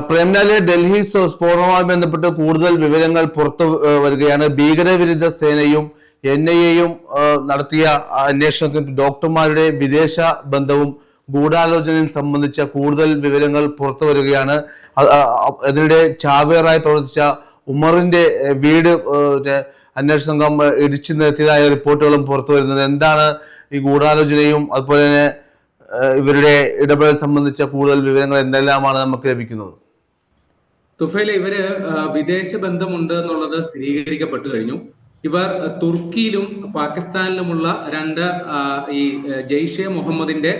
പ്രേംലാലെ, ഡൽഹി സ്ഫോടനവുമായി ബന്ധപ്പെട്ട് കൂടുതൽ വിവരങ്ങൾ പുറത്തു വരികയാണ്. ഭീകരവിരുദ്ധ സേനയും NIA-യും നടത്തിയ അന്വേഷണത്തിൽ ഡോക്ടർമാരുടെ വിദേശ ബന്ധവും ഗൂഢാലോചനയും സംബന്ധിച്ച കൂടുതൽ വിവരങ്ങൾ പുറത്തു വരികയാണ്. അതിനിടെ ചാവേറായി പ്രവർത്തിച്ച ഉമറിന്റെ വീട് അന്വേഷണ സംഘം ഇടിച്ചു നിരത്തിയതായ റിപ്പോർട്ടുകളും പുറത്തു വരുന്നത്. എന്താണ് ഈ ഗൂഢാലോചനയും അതുപോലെ തന്നെ ഇവരുടെ ഇടപെടൽ സംബന്ധിച്ച കൂടുതൽ വിവരങ്ങൾ എന്തെല്ലാമാണ് നമുക്ക് ലഭിക്കുന്നത്? തുഫൈൽ, ഇവര് വിദേശ ബന്ധമുണ്ട് എന്നുള്ളത് സ്ഥിരീകരിക്കപ്പെട്ടു കഴിഞ്ഞു. ഇവർ തുർക്കിയിലും പാകിസ്ഥാനിലുമുള്ള രണ്ട് ഈ ജെയ്ഷെ മുഹമ്മദിന്റെ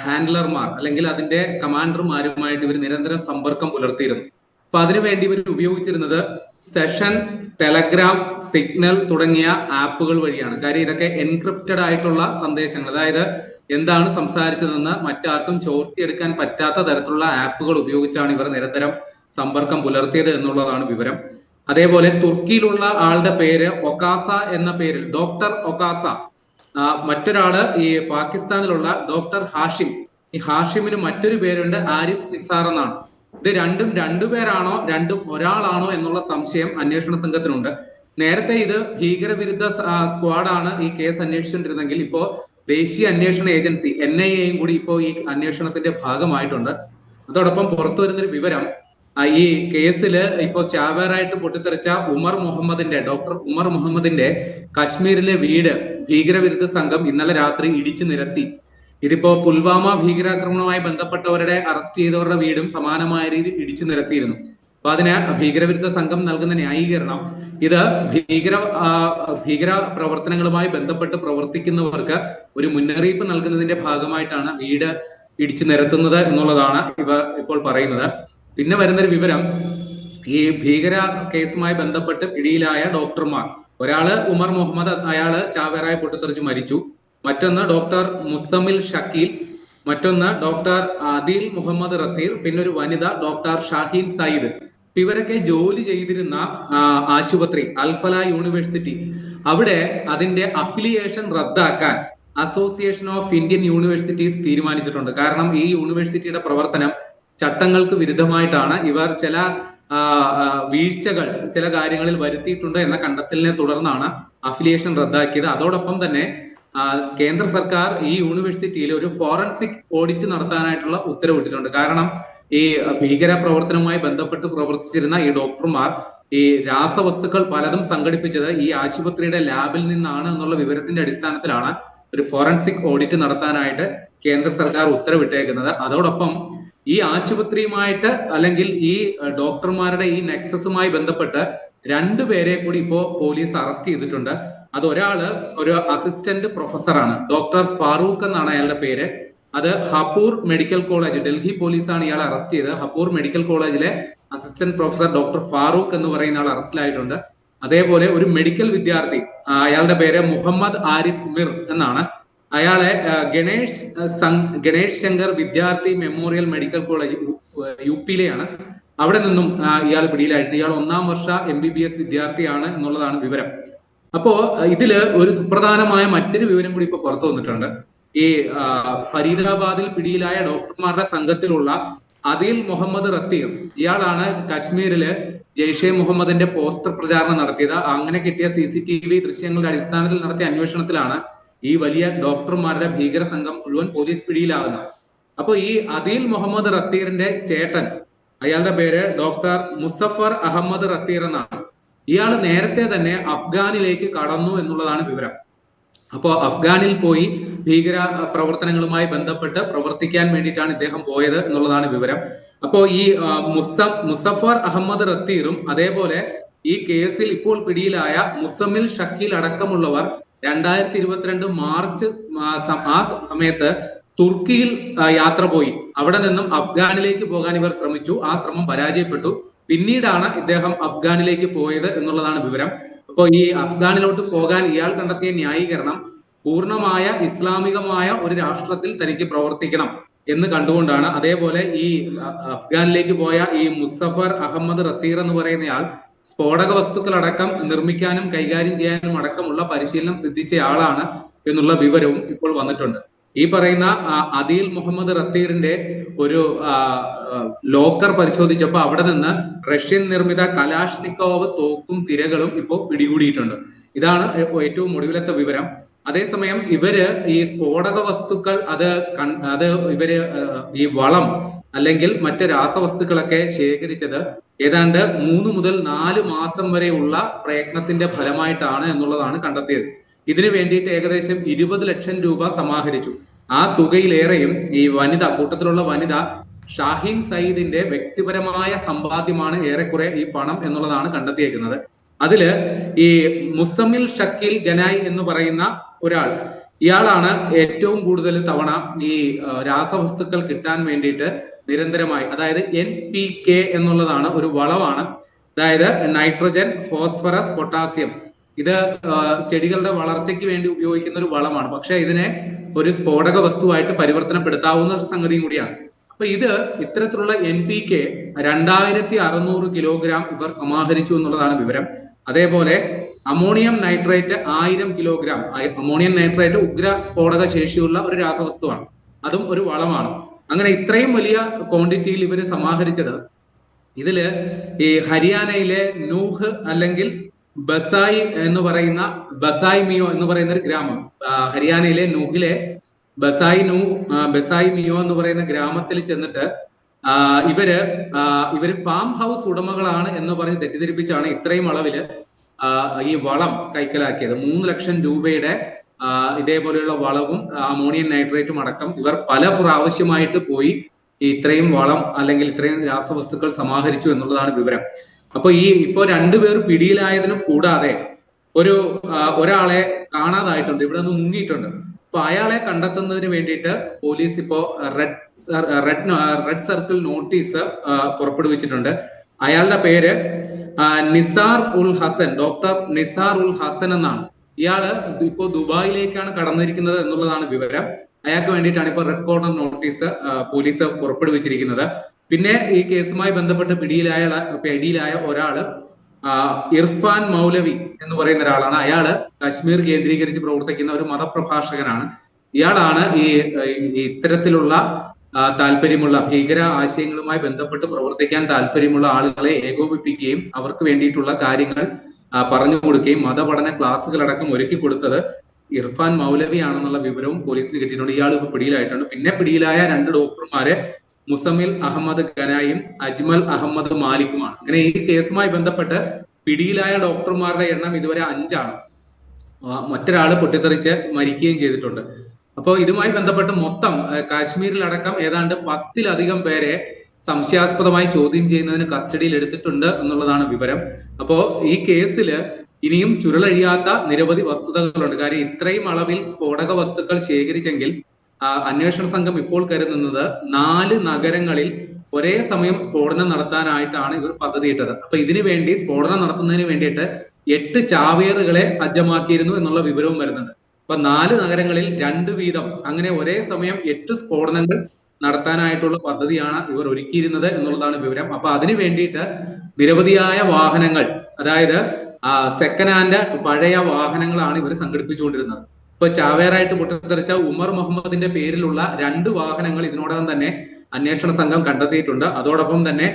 ഹാൻഡ്ലർമാർ അല്ലെങ്കിൽ അതിന്റെ കമാൻഡർമാരുമായിട്ട് ഇവർ നിരന്തരം സമ്പർക്കം പുലർത്തിയിരുന്നു. അപ്പൊ അതിനുവേണ്ടി ഇവർ ഉപയോഗിച്ചിരുന്നത് സെഷൻ, ടെലഗ്രാം, സിഗ്നൽ തുടങ്ങിയ ആപ്പുകൾ വഴിയാണ്. കാര്യം ഇതൊക്കെ എൻക്രിപ്റ്റഡ് ആയിട്ടുള്ള സന്ദേശങ്ങൾ, അതായത് എന്താണ് സംസാരിച്ചതെന്ന് മറ്റാർക്കും ചോർത്തിയെടുക്കാൻ പറ്റാത്ത തരത്തിലുള്ള ആപ്പുകൾ ഉപയോഗിച്ചാണ് ഇവർ നിരന്തരം സമ്പർക്കം പുലർത്തിയത് എന്നുള്ളതാണ് വിവരം. അതേപോലെ തുർക്കിയിലുള്ള ആളുടെ പേര് ഒക്കാസ എന്ന പേരിൽ ഡോക്ടർ ഒക്കാസ, മറ്റൊരാള് ഈ പാകിസ്ഥാനിലുള്ള ഡോക്ടർ ഹാഷിം. ഈ ഹാഷിമിന് മറ്റൊരു പേരുണ്ട്, ആരിഫ് നിസാർ എന്നാണ്. ഇത് രണ്ടുപേരാണോ രണ്ടും ഒരാളാണോ എന്നുള്ള സംശയം അന്വേഷണ സംഘത്തിനുണ്ട്. നേരത്തെ ഇത് ഭീകരവിരുദ്ധ സ്ക്വാഡാണ് ഈ കേസ് അന്വേഷിച്ചുകൊണ്ടിരുന്നെങ്കിൽ ഇപ്പോ ദേശീയ അന്വേഷണ ഏജൻസി NIA-യും കൂടി ഇപ്പോൾ ഈ അന്വേഷണത്തിന്റെ ഭാഗമായിട്ടുണ്ട്. അതോടൊപ്പം പുറത്തു വരുന്നൊരു വിവരം, ഈ കേസിൽ ഇപ്പോൾ ചാവേറായിട്ട് പൊട്ടിത്തെറിച്ച ഡോക്ടർ ഉമർ മുഹമ്മദിന്റെ കശ്മീരിലെ വീട് ഭീകരവിരുദ്ധ സംഘം ഇന്നലെ രാത്രി ഇടിച്ചു നിരത്തി. ഇതിപ്പോ പുൽവാമ ഭീകരാക്രമണവുമായി ബന്ധപ്പെട്ടവരുടെ അറസ്റ്റ് ചെയ്തവരുടെ വീടും സമാനമായ രീതിയിൽ ഇടിച്ചു നിരത്തിയിരുന്നു. അപ്പൊ അതിന് ഭീകരവിരുദ്ധ സംഘം നൽകുന്ന ന്യായീകരണം ഇത് ഭീകര പ്രവർത്തനങ്ങളുമായി ബന്ധപ്പെട്ട് പ്രവർത്തിക്കുന്നവർക്ക് ഒരു മുന്നറിയിപ്പ് നൽകുന്നതിന്റെ ഭാഗമായിട്ടാണ് വീട് ഇടിച്ചു നിരത്തുന്നത് എന്നുള്ളതാണ് ഇവർ ഇപ്പോൾ പറയുന്നത്. പിന്നെ വരുന്നൊരു വിവരം, ഈ ഭീകര കേസുമായി ബന്ധപ്പെട്ട് പിടിയിലായ ഡോക്ടർമാർ, ഒരാള് ഉമർ മുഹമ്മദ്, അയാള് ചാവേറായി പൊട്ടിത്തെറിച്ച് മരിച്ചു. മറ്റൊന്ന് ഡോക്ടർ മുസമിൽ ഷക്കീൽ, മറ്റൊന്ന് ഡോക്ടർ ആദിൽ മുഹമ്മദ് റത്തീർ, പിന്നെ ഒരു വനിത ഡോക്ടർ ഷാഹീൻ സയ്യിദ്. ഇവരൊക്കെ ജോലി ചെയ്തിരുന്ന ആശുപത്രി അൽഫല യൂണിവേഴ്സിറ്റി, അവിടെ അതിന്റെ അഫിലിയേഷൻ റദ്ദാക്കാൻ അസോസിയേഷൻ ഓഫ് ഇന്ത്യൻ യൂണിവേഴ്സിറ്റീസ് തീരുമാനിച്ചിട്ടുണ്ട്. കാരണം ഈ യൂണിവേഴ്സിറ്റിയുടെ പ്രവർത്തനം ചട്ടങ്ങൾക്ക് വിരുദ്ധമായിട്ടാണ്. ഇവർ ചില വീഴ്ചകൾ ചില കാര്യങ്ങളിൽ വരുത്തിയിട്ടുണ്ട് എന്ന കണ്ടെത്തലിനെ തുടർന്നാണ് അഫിലിയേഷൻ റദ്ദാക്കിയത്. അതോടൊപ്പം തന്നെ കേന്ദ്ര സർക്കാർ ഈ യൂണിവേഴ്സിറ്റിയിൽ ഒരു ഫോറൻസിക് ഓഡിറ്റ് നടത്താനായിട്ടുള്ള ഉത്തരവിട്ടിട്ടുണ്ട്. കാരണം ഈ ഭീകര പ്രവർത്തനവുമായി ബന്ധപ്പെട്ട് പ്രവർത്തിച്ചിരുന്ന ഈ ഡോക്ടർമാർ ഈ രാസവസ്തുക്കൾ പലതും സംഘടിപ്പിച്ചത് ഈ ആശുപത്രിയുടെ ലാബിൽ നിന്നാണ് എന്നുള്ള വിവരത്തിന്റെ അടിസ്ഥാനത്തിലാണ് ഒരു ഫോറൻസിക് ഓഡിറ്റ് നടത്താനായിട്ട് കേന്ദ്ര സർക്കാർ ഉത്തരവിട്ടേക്കുന്നത്. അതോടൊപ്പം ഈ ആശുപത്രിയുമായിട്ട് അല്ലെങ്കിൽ ഈ ഡോക്ടർമാരുടെ ഈ നെക്സസുമായി ബന്ധപ്പെട്ട് രണ്ടുപേരെ കൂടി ഇപ്പോ പോലീസ് അറസ്റ്റ് ചെയ്തിട്ടുണ്ട്. അതൊരാള് ഒരു അസിസ്റ്റന്റ് പ്രൊഫസറാണ്, ഡോക്ടർ ഫാറൂഖ് എന്നാണ് അയാളുടെ പേര്. അത് ഹപൂർ മെഡിക്കൽ കോളേജ്, ഡൽഹി പോലീസാണ് ഇയാളെ അറസ്റ്റ് ചെയ്തത്. ഹപൂർ മെഡിക്കൽ കോളേജിലെ അസിസ്റ്റന്റ് പ്രൊഫസർ ഡോക്ടർ ഫാറൂഖ് എന്ന് പറയുന്ന ആൾ അറസ്റ്റിലായിട്ടുണ്ട്. അതേപോലെ ഒരു മെഡിക്കൽ വിദ്യാർത്ഥി, അയാളുടെ പേര് മുഹമ്മദ് ആരിഫ് മിർ എന്നാണ്. അയാളെ ഗണേഷ് ശങ്കർ വിദ്യാർത്ഥി മെമ്മോറിയൽ മെഡിക്കൽ കോളേജ് UP-യിലെയാണ്. അവിടെ നിന്നും ഇയാൾ പിടിയിലായിട്ട്. ഇയാൾ 1ാം വർഷ MBBS വിദ്യാർത്ഥിയാണ് എന്നുള്ളതാണ് വിവരം. അപ്പോ ഇതില് ഒരു സുപ്രധാനമായ മറ്റൊരു വിവരം കൂടി ഇപ്പൊ പുറത്തു വന്നിട്ടുണ്ട്. ഈ ഫരീദാബാദിൽ പിടിയിലായ ഡോക്ടർമാരുടെ സംഘത്തിലുള്ള ആദിൽ മുഹമ്മദ് റത്തീർ, ഇയാളാണ് കശ്മീരില് ജെയ്ഷെ മുഹമ്മദിന്റെ പോസ്റ്റർ പ്രചാരണം നടത്തിയത്. അങ്ങനെ കിട്ടിയ CCTV ദൃശ്യങ്ങളുടെ അടിസ്ഥാനത്തിൽ നടത്തിയ അന്വേഷണത്തിലാണ് ഈ വലിയ ഡോക്ടർമാരുടെ ഭീകര സംഘം മുഴുവൻ പോലീസ് പിടിയിലാകുന്നത്. അപ്പൊ ഈ ആദിൽ മുഹമ്മദ് റത്തീറിന്റെ ചേട്ടൻ, അയാളുടെ പേര് ഡോക്ടർ മുസഫർ അഹമ്മദ് റത്തീർ എന്നാണ്. ഇയാൾ നേരത്തെ തന്നെ അഫ്ഗാനിലേക്ക് കടന്നു എന്നുള്ളതാണ് വിവരം. അപ്പോ അഫ്ഗാനിൽ പോയി ഭീകര പ്രവർത്തനങ്ങളുമായി ബന്ധപ്പെട്ട് പ്രവർത്തിക്കാൻ വേണ്ടിയിട്ടാണ് ഇദ്ദേഹം പോയത് എന്നുള്ളതാണ് വിവരം. അപ്പോ ഈ മുസഫർ അഹമ്മദ് റത്തീറും അതേപോലെ ഈ കേസിൽ ഇപ്പോൾ പിടിയിലായ മുസമിൽ ഷക്കീൽ അടക്കമുള്ളവർ 2022 മാർച്ച് ആ സമയത്ത് തുർക്കിയിൽ യാത്ര പോയി. അവിടെ നിന്നും അഫ്ഗാനിലേക്ക് പോകാൻ ഇവർ ശ്രമിച്ചു. ആ ശ്രമം പരാജയപ്പെട്ടു. പിന്നീടാണ് ഇദ്ദേഹം അഫ്ഗാനിലേക്ക് പോയത് എന്നുള്ളതാണ് വിവരം. അപ്പോൾ ഈ അഫ്ഗാനിലോട്ട് പോകാൻ ഇയാൾ കണ്ടെത്തിയ ന്യായീകരണം പൂർണ്ണമായ ഇസ്ലാമികമായ ഒരു രാഷ്ട്രത്തിൽ തനിക്ക് പ്രവർത്തിക്കണം എന്ന് കണ്ടുകൊണ്ടാണ്. അതേപോലെ ഈ അഫ്ഗാനിലേക്ക് പോയ ഈ മുസഫർ അഹമ്മദ് റത്തീർ എന്ന് പറയുന്നയാൾ സ്ഫോടക വസ്തുക്കളടക്കം നിർമ്മിക്കാനും കൈകാര്യം ചെയ്യാനും അടക്കമുള്ള പരിശീലനം സിദ്ധിച്ച ആളാണ് എന്നുള്ള വിവരവും ഇപ്പോൾ വന്നിട്ടുണ്ട്. ഈ പറയുന്ന അദീൽ മുഹമ്മദ് റത്തീറിന്റെ ഒരു ലോക്കർ പരിശോധിച്ചപ്പോൾ അവിടെ നിന്ന് റഷ്യൻ നിർമ്മിത കലാഷ്നിക്കോവ് തോക്കും തിരകളും ഇപ്പോൾ പിടികൂടിയിട്ടുണ്ട്. ഇതാണ് ഏറ്റവും ഒടുവിലത്തെ വിവരം. അതേസമയം ഇവര് ഈ സ്ഫോടക വസ്തുക്കൾ അത് ഇവര് ഈ വളം അല്ലെങ്കിൽ മറ്റ് രാസവസ്തുക്കളൊക്കെ ശേഖരിച്ചത് ഏതാണ്ട് 3 മുതൽ 4 മാസം വരെയുള്ള പ്രയത്നത്തിന്റെ ഫലമായിട്ടാണ് എന്നുള്ളതാണ് കണ്ടെത്തിയത്. ഇതിനു വേണ്ടിയിട്ട് ഏകദേശം 20 ലക്ഷം രൂപ സമാഹരിച്ചു. ആ തുകയിലേറെയും ഈ കൂട്ടത്തിലുള്ള വനിത ഷാഹിൻ സയ്യിദിന്റെ വ്യക്തിപരമായ സമ്പാദ്യമാണ് ഏറെക്കുറെ ഈ പണം എന്നുള്ളതാണ് കണ്ടെത്തിയേക്കുന്നത്. അതില് ഈ മുസമ്മിൽ ഷക്കീൽ ഗനായ് എന്ന് പറയുന്ന ഒരാൾ, ഇയാളാണ് ഏറ്റവും കൂടുതൽ തവണ ഈ രാസവസ്തുക്കൾ കിട്ടാൻ വേണ്ടിയിട്ട് നിരന്തരമായി, അതായത് NPK എന്നുള്ളതാണ് ഒരു വളമാണ്. അതായത് നൈട്രജൻ, ഫോസ്ഫറസ്, പൊട്ടാസ്യം. ഇത് ചെടികളുടെ വളർച്ചയ്ക്ക് വേണ്ടി ഉപയോഗിക്കുന്ന ഒരു വളമാണ്. പക്ഷെ ഇതിനെ ഒരു സ്ഫോടക വസ്തുവായിട്ട് പരിവർത്തനപ്പെടുത്താവുന്ന സംഗതിയും കൂടിയാണ്. അപ്പൊ ഇത്തരത്തിലുള്ള NPK 2600 കിലോഗ്രാം ഇവർ സമാഹരിച്ചു എന്നുള്ളതാണ് വിവരം. അതേപോലെ ammonium nitrate 1000 kilogram. Ammonium nitrate ഉഗ്ര സ്ഫോടക ശേഷിയുള്ള ഒരു രാസവസ്തുവാണ്, അതും ഒരു വളമാണ്. അങ്ങനെ ഇത്രയും വലിയ ക്വാണ്ടിറ്റിയിൽ ഇവര് സമാഹരിച്ചത് ഇതില് ഈ ഹരിയാനയിലെ നൂഹ് അല്ലെങ്കിൽ ബസായി മിയോ എന്ന് പറയുന്ന ഒരു ഗ്രാമം, ഹരിയാനയിലെ നൂഹിലെ ബസായി മിയോ എന്ന് പറയുന്ന ഗ്രാമത്തിൽ ചെന്നിട്ട് ഇവര് ഫാം ഹൗസ് ഉടമകളാണ് എന്ന് പറഞ്ഞ് തെറ്റിദ്ധരിപ്പിച്ചാണ് ഇത്രയും അളവില് ഈ വളം കൈക്കലാക്കിയത്. 3 ലക്ഷം രൂപയുടെ ഇതേപോലെയുള്ള വളവും അമോണിയം നൈട്രേറ്റും അടക്കം ഇവർ പല പ്രാവശ്യമായിട്ട് പോയി ഇത്രയും വളം അല്ലെങ്കിൽ ഇത്രയും രാസവസ്തുക്കൾ സമാഹരിച്ചു എന്നുള്ളതാണ് വിവരം. അപ്പൊ ഇപ്പോ 2 പേർ പിടിയിലായതിനും കൂടാതെ ഒരാളെ കാണാതായിട്ടുണ്ട്, ഇവിടെ നിന്ന് മുങ്ങിയിട്ടുണ്ട്. അപ്പൊ അയാളെ കണ്ടെത്തുന്നതിന് വേണ്ടിയിട്ട് പോലീസ് ഇപ്പോ റെഡ് സർക്കിൾ നോട്ടീസ് പുറപ്പെടുവിച്ചിട്ടുണ്ട്. അയാളുടെ പേര് നിസാർ ഉൽ ഹസൻ, ഡോക്ടർ നിസാർ ഉൽ ഹസൻ എന്നാണ്. ഇയാള് ഇപ്പോ ദുബായിലേക്കാണ് കടന്നിരിക്കുന്നത് എന്നുള്ളതാണ് വിവരം. അയാൾക്ക് വേണ്ടിയിട്ടാണ് ഇപ്പൊ റെഡ് കോർണർ നോട്ടീസ് പോലീസ് പുറപ്പെടുവിച്ചിരിക്കുന്നത്. പിന്നെ ഈ കേസുമായി ബന്ധപ്പെട്ട് പിടിയിലായ ഒരാള് ഇർഫാൻ മൗലവി എന്ന് പറയുന്ന ഒരാളാണ്. അയാള് കശ്മീർ കേന്ദ്രീകരിച്ച് പ്രവർത്തിക്കുന്ന ഒരു മതപ്രഭാഷകനാണ്. ഇയാളാണ് ഈ ഇത്തരത്തിലുള്ള താല്പര്യമുള്ള ഭീകര ആശയങ്ങളുമായി ബന്ധപ്പെട്ട് പ്രവർത്തിക്കാൻ താല്പര്യമുള്ള ആളുകളെ ഏകോപിപ്പിക്കുകയും അവർക്ക് വേണ്ടിയിട്ടുള്ള കാര്യങ്ങൾ പറഞ്ഞു കൊടുക്കുകയും മതപഠന ക്ലാസ്സുകളടക്കം ഒരുക്കി കൊടുത്തത് ഇർഫാൻ മൗലവി ആണെന്നുള്ള വിവരവും പോലീസിന് കിട്ടിയിട്ടുണ്ട്. ഇയാൾ ഇപ്പൊ പിടിയിലായിട്ടുണ്ട്. പിന്നെ പിടിയിലായ 2 ഡോക്ടർമാരെ മുസമ്മിൽ അഹമ്മദ് ഗനായും അജ്മൽ അഹമ്മദ് മാലിക്കുമാണ്. അങ്ങനെ ഈ കേസുമായി ബന്ധപ്പെട്ട് പിടിയിലായ ഡോക്ടർമാരുടെ എണ്ണം ഇതുവരെ 5 ആണ്. മറ്റൊരാള് പൊട്ടിത്തെറിച്ച് മരിക്കുകയും ചെയ്തിട്ടുണ്ട്. അപ്പോൾ ഇതുമായി ബന്ധപ്പെട്ട് മൊത്തം കാശ്മീരിലടക്കം ഏതാണ്ട് 10-ലധികം പേരെ സംശയാസ്പദമായി ചോദ്യം ചെയ്യുന്നതിന് കസ്റ്റഡിയിൽ എടുത്തിട്ടുണ്ട് എന്നുള്ളതാണ് വിവരം. അപ്പോ ഈ കേസില് ഇനിയും ചുരുളഴിയാത്ത നിരവധി വസ്തുതകളുണ്ട്. കാര്യം ഇത്രയും അളവിൽ സ്ഫോടക വസ്തുക്കൾ ശേഖരിച്ചെങ്കിൽ അന്വേഷണ സംഘം ഇപ്പോൾ കരുതുന്നത് 4 നഗരങ്ങളിൽ ഒരേ സമയം സ്ഫോടനം നടത്താനായിട്ടാണ് ഇവർ പദ്ധതിയിട്ടത്. അപ്പൊ ഇതിനു വേണ്ടി സ്ഫോടനം നടത്തുന്നതിന് വേണ്ടിയിട്ട് 8 ചാവേറുകളെ സജ്ജമാക്കിയിരുന്നു എന്നുള്ള വിവരവും വരുന്നുണ്ട്. അപ്പൊ 4 നഗരങ്ങളിൽ 2 വീതം, അങ്ങനെ ഒരേ സമയം 8 സ്ഫോടനങ്ങൾ നടത്താനായിട്ടുള്ള പദ്ധതിയാണ് ഇവർ ഒരുക്കിയിരുന്നത് എന്നുള്ളതാണ് വിവരം. അപ്പൊ അതിനു വേണ്ടിയിട്ട് നിരവധിയായ വാഹനങ്ങൾ, അതായത് സെക്കൻഡ് ഹാൻഡ് പഴയ വാഹനങ്ങളാണ് ഇവർ സംഘടിപ്പിച്ചുകൊണ്ടിരുന്നത്. ഇപ്പൊ ചാവേറായിട്ട് പൊട്ടിത്തെറിച്ച ഉമർ മുഹമ്മദിന്റെ പേരിലുള്ള 2 വാഹനങ്ങൾ ഇതിനോടകം തന്നെ അന്വേഷണ സംഘം കണ്ടെത്തിയിട്ടുണ്ട്. അതോടൊപ്പം തന്നെ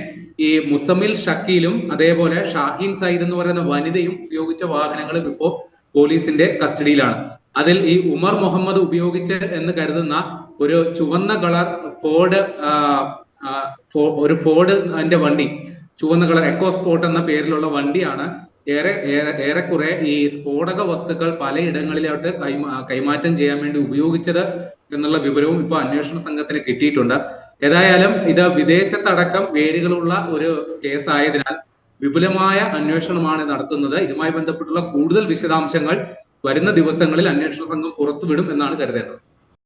ഈ മുസമ്മിൽ ഷക്കീലും അതേപോലെ ഷാഹിൻ സയ്യിദ് എന്ന് പറയുന്ന വനിതയും ഉപയോഗിച്ച വാഹനങ്ങളും ഇപ്പോ പോലീസിന്റെ കസ്റ്റഡിയിലാണ്. അതിൽ ഈ ഉമർ മുഹമ്മദ് ഉപയോഗിച്ച് എന്ന് കരുതുന്ന ഒരു ചുവന്ന കളർ ഫോർഡ് അതിന്റെ വണ്ടി, ചുവന്ന കളർ എക്കോസ്പോർട്ട് എന്ന പേരിലുള്ള വണ്ടിയാണ് ഏറെക്കുറെ ഈ സ്ഫോടക വസ്തുക്കൾ പലയിടങ്ങളിലോട്ട് കൈമാറ്റം ചെയ്യാൻ വേണ്ടി ഉപയോഗിച്ചത് എന്നുള്ള വിവരവും ഇപ്പൊ അന്വേഷണ സംഘത്തിന് കിട്ടിയിട്ടുണ്ട്. ഏതായാലും ഇത് വിദേശത്തടക്കം വേരുകളുള്ള ഒരു കേസായതിനാൽ വിപുലമായ അന്വേഷണമാണ് നടത്തുന്നത്. ഇതുമായി ബന്ധപ്പെട്ടുള്ള കൂടുതൽ വിശദാംശങ്ങൾ വരുന്ന ദിവസങ്ങളിൽ അന്വേഷണ സംഘം പുറത്തുവിടും എന്നാണ് കരുതേണ്ടത്.